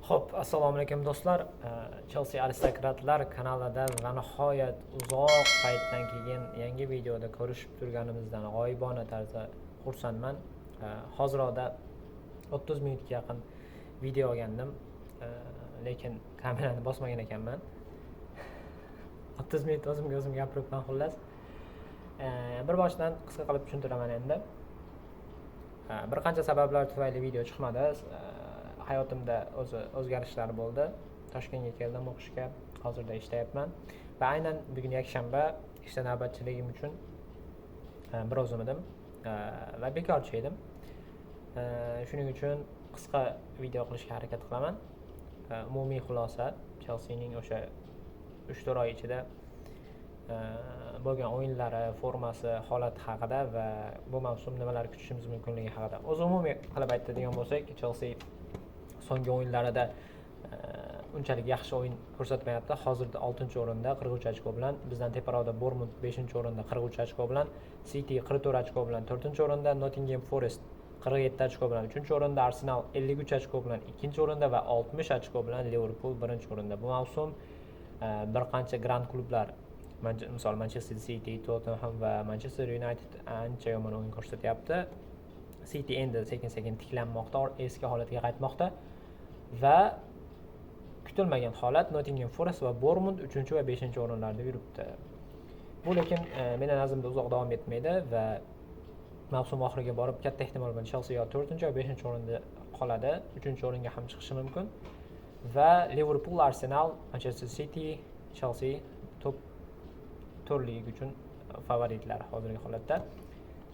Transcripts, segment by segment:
Xo'p, assalomu alaykum do'stlar. Chelsea aristokratlar kanalida va nihoyat uzoq paytdan keyin yangi videoda ko'rishib turganimizdan g'oyibona tarzda xursandman. Hozirda 30 minutga yaqin video olgandim, lekin kamerani bosmagan ekanman. 30 minut o'zimga o'zim gapiribman xullas. Bir boshdan qisqa qilib tushuntiraman endi. Bir qancha sabablar tufayli video chiqmadi. Hayotimda o'zgarishlar bo'ldi. Toshkentga keldim o'qishga. Hozirda ishlayapman. Va aynan bugun yakshanba ishda navbatchiligim uchun biroz umidim va bekorchi edim. Shuning uchun qisqa video qilishga harakat qilaman. Umumiy xulosa Chelseaning o'sha 3-4 oy ichida bo'lgan o'yinlari, formasi, holati haqida va bu mavsum nimalar kutishimiz mumkinligi haqida. O'zi umumiy qilib aytadigan bo'lsak, Chelsea so'nggi o'yinlarida unchalik yaxshi o'yin ko'rsatmayapti. Hozirda 6-o'rinda 43 ochko bilan, bizdan teparoqda Bournemouth 5-o'rinda 43 ochko bilan, City 44 ochko bilan 4-o'rinda, Nottingham Forest 47 ochko bilan 3-o'rinda, Arsenal 53 ochko bilan 2-o'rinda va 60 ochko bilan Liverpool 1-o'rinda. Bu mavsum bir qancha grand klublar, misol Manchester City, Tottenham va Manchester United ancha yomon o'yin ko'rsatyapti. City endi sekin-sekin tiklanmoqda, eski holatiga qaytmoqda va kutilmagan holat Nottingham Forest va Bournemouth 3 va 5-o'rinlarda yuribdi. Bu lekin meni nazrimda uzoq davom etmaydi va mavsum oxiriga borib katta ehtimol bilan Chelsea yo 4 va 5-o'rinda qoladi, 3-o'ringa ham chiqishi mumkin. Va Liverpool, Arsenal, Manchester City, Chelsea top 4 lig uchun favoritlar hozirgi holatda.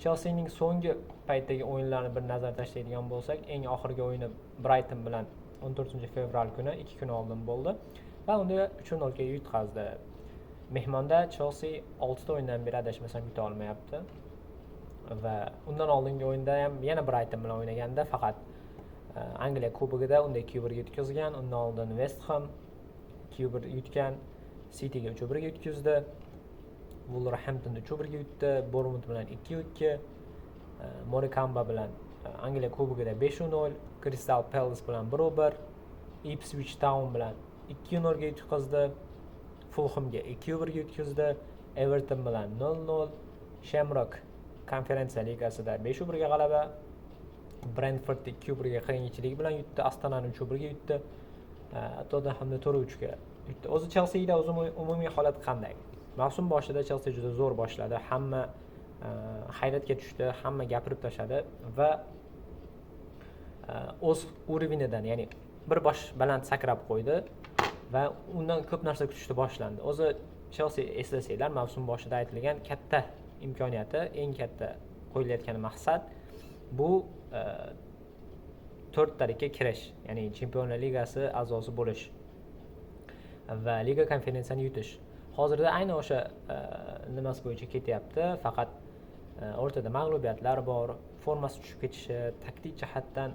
Chelseaning so'nggi paytdagi o'yinlarini bir nazar tashlaydigan bo'lsak, eng oxirgi o'yini Brighton bilan 14-fevral kuni 2 kun oldin bo'ldi va unda 3-0 ga yutqazdi. Mehmonda Chelsea 6 ta o'yindan beri adashmasam yuta olmayapti. Va undan oldingi o'yinda ham yana Brighton bilan o'ynaganda faqat Angliya Kubogida unda 2-1 ga yutkazgan, undan oldin West Ham 2-1 yutgan, City ga 3-1 ga yutkazdi. Wolverhamptonda 3-1 ga yutdi, Bournemouth bilan 2-2, Morecambe bilan Angliya Kubogida 5-0, Crystal Palace bilan 1-1, Ipswich Town bilan 2-0 ga yutqazdi, Fulhamga 2-1 ga yutkazdi, Everton bilan 0-0, Shamrock Konferensiya ligasida 5-1 ga g'alaba, Brentford 2-1 ga qiyinchilik bilan yutdi, Astonani 3-1 ga yutdi, Tottenhamni 4-3 ga yutdi. O'zi Chelsea'da umumiy holat qanday? Mavsum boshida Chelsea juda zo'r boshladi. Hamma hayratga tushdi, hamma gapirib tashladi va o'z urovinidan, ya'ni bir bosh baland sakrab qo'ydi va undan ko'p narsa kutishni boshlandi. O'zi Chelsea eslasanglar, mavsum boshida aytilgan katta imkoniyati, eng katta qo'yilayotgan maqsad bu 4 tarafga kirish, ya'ni Chempionlar Ligasi a'zosi bo'lish va Liga konferensiyani yutish. Hozirda ayni o'sha nimasi bo'yicha ketyapti, faqat o'rtada mag'lubiyatlar bor, formasi tushib ketishi, taktik jihatdan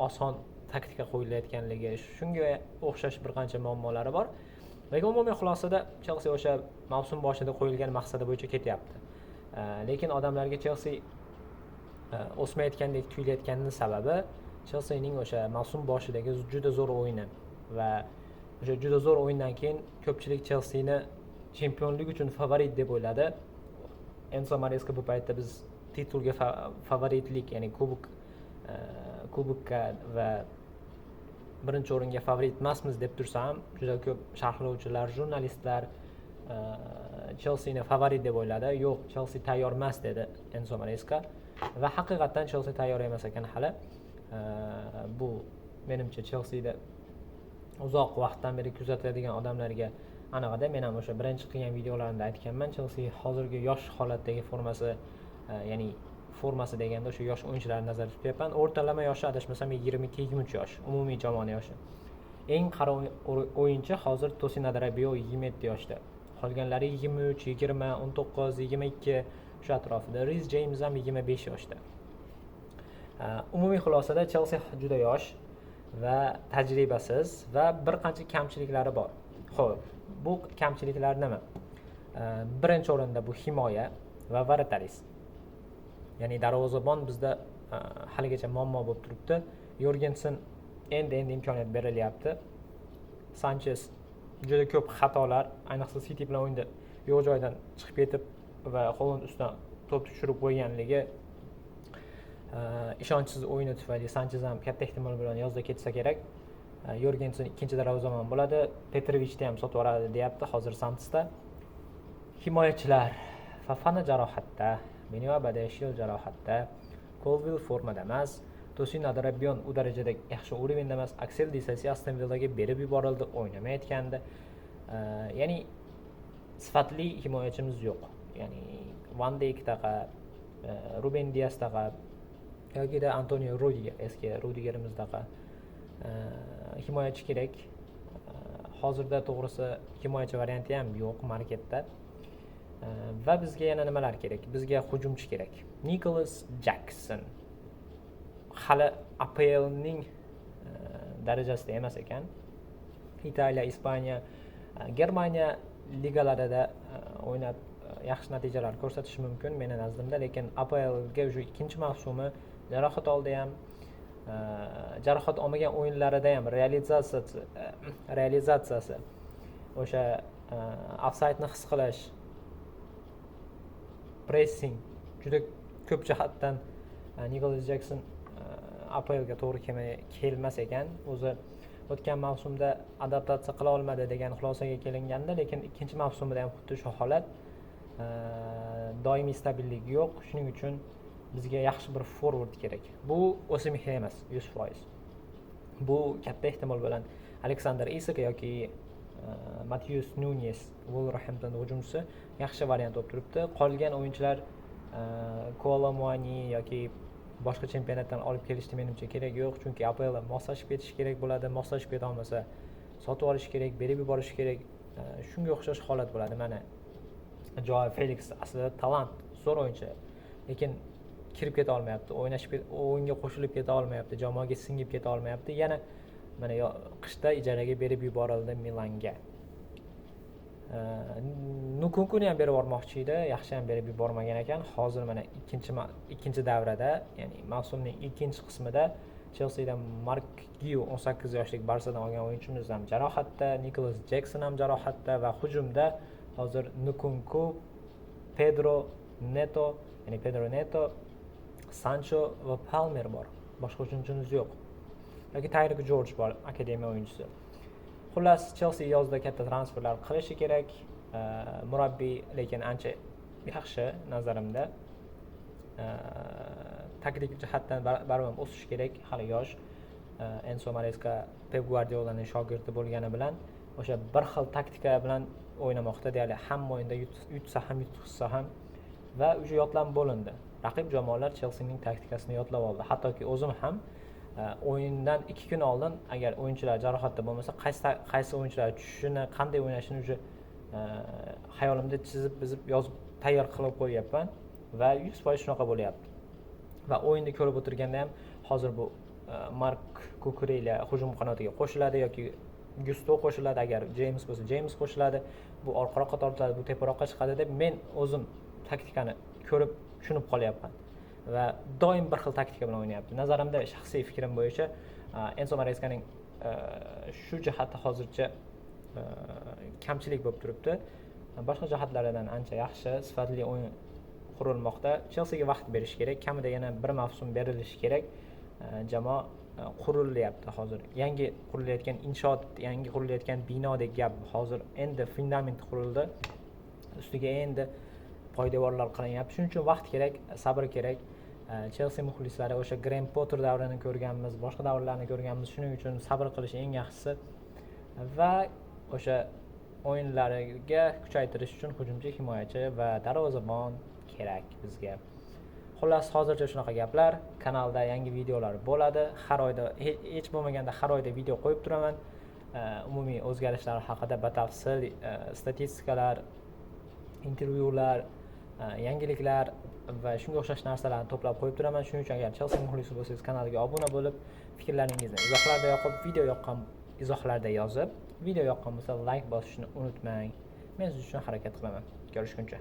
oson taktika qo'yilayotganligi, shunga o'xshash bir qancha muammolari bor. Lekin umumiy xulosada Chelsea o'sha mavsum boshida qo'yilgan maqsadi bo'yicha ketyapti. Lekin odamlarga Chelsea o'smayotgandek tuyulayotganining sababi Chelseaning o'sha mavsum boshidagi juda zo'r o'yini va o'sha juda zo'r o'yindan keyin ko'pchilik Chelsea'ni chempionlik uchun favorit deb o'yladi. Enzo Maresca bu paytda biz titulga favoritlik, ya'ni kubokka va birinchi o'ringa favorit emasmiz deb tursa ham, juda ko'p sharhlovchilar, jurnalistlar Chelsea'ni favorit deb o'yladi. Yo'q, Chelsea tayyor emas dedi Enzo Maresca va haqiqatan Chelsea tayyor emas ekan hali. Bu menimcha Chelsea'da uzoq vaqtdan beri kuzatadigan odamlarga aniqada. Men ham o'sha birinchi qilgan videolarimda aytganman, Chelsea hozirgi yosh holatdagi formasi, ya'ni formasi deganda o'sha yosh o'yinchilarni nazarda tutyapman. O'rtalama yoshi adashmasam 22-23 yosh, umumiy jamoa yoshi. Eng qari o'yinchi hozir Tosin Adarabio 27 yoshda. Qolganlari 23, 20, 19, 22 shu atrofida. Reece James ham 25 yoshda. Umumiy xulosada Chelsea juda yosh va tajribasiz va bir qancha kamchiliklari bor. Xo'p, bu kamchiliklar nima? Birinchi o'rinda bu himoya va varataris. Ya'ni darvozabon bizda haligacha muammo bo'lib turibdi. Jorgensen endi imkoniyat berilyapti. Sanchez juda ko'p xatolar, ayniqsa City bilan o'yinda yo'q joydan chiqib ketib va Holland ustidan to'p tushirib qo'yganligi ishonchsiz o'yini tufayli Sanchez ham katta ehtimol bilan yozda ketsa kerak. Yorgensen ikkinchi darvozabon bo'ladi. Petrovichni ham sotib yuboradi deyapti hozir Santesda. Himoyachilar Fofana jarohatda, Benio Badeshil jarohatda, Colville formada emas, Tosin Adarabyon u darajada yaxshi o'rinda emas, Axel Disasi Aston Villaga berib yuborildi, o'ynamayotgandi. Ya'ni sifatli himoyachimiz yo'q. Ya'ni Van Dijk taqa, Ruben Dias taqa yoki da Antonio Rudiger, eski Rudigerimiz taqa himoyachi kerak. Hozirda to'g'risi himoyachi varianti ham yo'q marketda. Va bizga yana nimalar kerak? Bizga hujumchi kerak. Nicholas Jackson hali APL ning darajasida emas ekan. Italiya, Ispaniya, Germaniya ligalarida o'ynab yaxshi natijalar ko'rsatishi mumkin meni nazdimda, lekin APL ga o'sha ikkinchi mavsumi jarohat oldi ham, jarohat olmagan o'yinlarida ham realizatsiyasi o'sha ofsaydni his qilish, pressing juda ko'p jihatdan Nicholas Jackson APL ga to'g'ri kelmas ekan. O'zi o'tgan mavsumda adaptatsiya qila olmadi degan xulosaga kelinganda, lekin ikkinchi mavsumida ham xuddi shu holat. Doimiy stabillik yo'q. Shuning uchun bizga yaxshi bir forward kerak. Bu Osimhen emas, 100%. Bu katta ehtimol bilan Alexander Isak yoki Matheus Nunes, Wolverhampton hujumchisi yaxshi variant bo'lib turibdi. Qolgan o'yinchilar Kolo Muani yoki boshqa chempionatdan olib kelishni menimcha kerak yo'q, chunki APL da moslashib ketish kerak bo'ladi. Moslashib keta olmasa, sotib olish kerak, berib yuborish kerak. Shunga o'xshash holat bo'ladi. Mana Joao Felix aslida talant, zo'r o'yinchi, lekin kirib keta olmayapti, o'yinga qo'shilib keta olmayapti, jamoaga singib keta olmayapti. Yana mana qishda ijaraga berib yuborildi Milanga. Nukunkuni ham berib yubormoqchi edi, yaxshi ham berib yubormagan ekan. Hozir mana ikkinchi davrada, ya'ni mavsumning ikkinchi qismida Chelseadan Mark Giu 18 yoshlik Barsadan olgan o'yinchimiz ham jarohatda, Nicholas Jackson ham jarohatda va hujumda hozir Nukunku, Pedro Neto, Sancho va Palmer bor. Boshqa hujumchimiz yo'q. Yoki Tyreek George bor, akademiya o'yinchisi. Xullas, Chelsea yozda katta transferlar qilishi kerak. Murabbiy lekin ancha yaxshi nazarimda. Taktik jihatdan baribir o'sish kerak, hali yosh. Enzo Maresca Pep Guardiolaning shogirdi bo'lgani bilan o'sha bir xil taktika bilan o'ynamoqda, deyarli hamma o'yinda yutsa ham yutqizsa ham va o'sha yodlanib bo'lindi. Raqib jamoalar Chelseaning taktikasini yodlab oldi. Hattoki o'zim ham o'yindan 2 kun oldin agar o'yinchilar jarohatda bo'lmasa, qaysi o'yinchilar tushishini, qanday o'ynashini o'sha xayolimda chizib, bizib, yozib tayyor qilib qo'yapman va 100% shunaqa bo'lyapti. Va o'yinni ko'rib o'tirganda ham hozir bu Mark Kukurela hujum qanotiga qo'shiladi yoki Gusto qo'shiladi, agar James bo'lsa James qo'shiladi, bu orqaroqqa tortiladi, bu teparoqqa chiqadi deb men o'zim taktikani ko'rib tushunib qolyapman va doim bir xil taktika bilan o'ynayapti. Nazarimda, shaxsiy fikrim bo'yicha Enzo Marescaning shu jihati hozircha kamchilik bo'lib turibdi. Boshqa jihatlaridan ancha yaxshi, sifatli o'yin qurilmoqda. Chelseaga vaqt berish kerak, kamida yana bir mavsum berilishi kerak. Jamoa qurilyapti hozir. Yangi qurilayotgan inshoot, yangi qurilayotgan binodek gap. Hozir endi fundament qurildi. Ustiga endi poydevorlar qilinyapti. Shuning uchun vaqt kerak, sabr kerak. Chelsea muxlislari o'sha Graham Potter davrini ko'rganmiz, boshqa davrlarni ko'rganmiz. Shuning uchun sabr qilish eng yaxshisi va o'sha o'yinlariga kuchaytirish uchun hujumchi, himoyachi va darvozabon kerak bizga. Xullas, hozircha shunaqa gaplar. Kanalda yangi videolar bo'ladi. Har oyda, hech bo'lmaganda har oyda video qo'yib turaman. Umumiy o'zgarishlar haqida batafsil statistikalar, intervyular, yangiliklar va shunga o'xshash narsalarni to'plab qo'yib turaman. Shuning uchun agar Chelsea muxlisi bo'lsangiz, kanalga obuna bo'lib, fikrlaringizni izohlarda yoqib, video yoqqan izohlarda yozib, video yoqqan bo'lsa like bosishni unutmang. Men siz uchun harakat qilaman. Ko'rishguncha.